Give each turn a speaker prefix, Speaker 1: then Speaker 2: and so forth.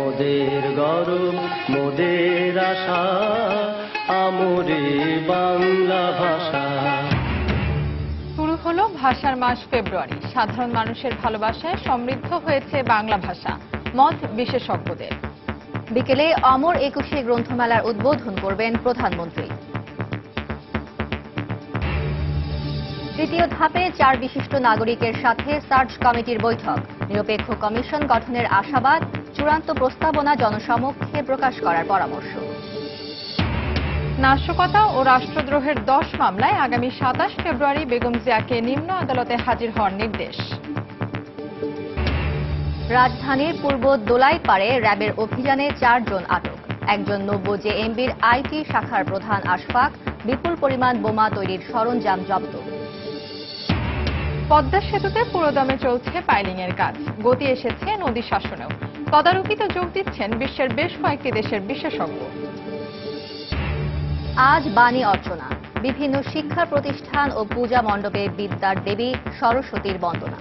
Speaker 1: মোদের গরব মোদের আশা আমরে বাংলা ভাষা।
Speaker 2: শুরু হলো ভাষার মাস ফেব্রুয়ারি। সাধারণ মানুষের ভালোবাসায় সমৃদ্ধ হয়েছে বাংলা ভাষা, মত বিশেষজ্ঞদের।
Speaker 3: বিকেলে অমর একুশে গ্রন্থমেলার উদ্বোধন করবেন প্রধানমন্ত্রী। তৃতীয় ধাপে 4 বিশিষ্ট নাগরিকের সাথে সার্চ কমিটির বৈঠক। নিরপেক্ষ কমিশন গঠনের আশাবাদ, চূড়ান্ত প্রস্তাবনা জনসমক্ষে প্রকাশ করার পরামর্শ।
Speaker 2: নাশকতা ও রাষ্ট্রদ্রোহের 10 মামলায় আগামী 27 ফেব্রুয়ারি বেগম জিয়াকে নিম্ন আদালতে হাজির হওয়ার নির্দেশ।
Speaker 3: রাজধানীর পূর্ব দোলাইপাড়ে র্যাবের অভিযানে 4 জন আটক। একজন নব্য জেএমবির আইটি শাখার প্রধান আশফাক, বিপুল পরিমাণ বোমা তৈরির সরঞ্জাম জব্দ।
Speaker 2: পদ্মা সেতুতে পুরোদমে চলছে পাইলিংয়ের কাজ। গতি এসেছে নদী শাসনেও। তদারকিতে যোগ দিচ্ছেন বিশ্বের বেশ কয়েকটি দেশের বিশেষজ্ঞ।
Speaker 3: আজ বাণী অর্চনা। বিভিন্ন শিক্ষা প্রতিষ্ঠান ও পূজা মণ্ডপে বিদ্যার দেবী সরস্বতীর বন্দনা।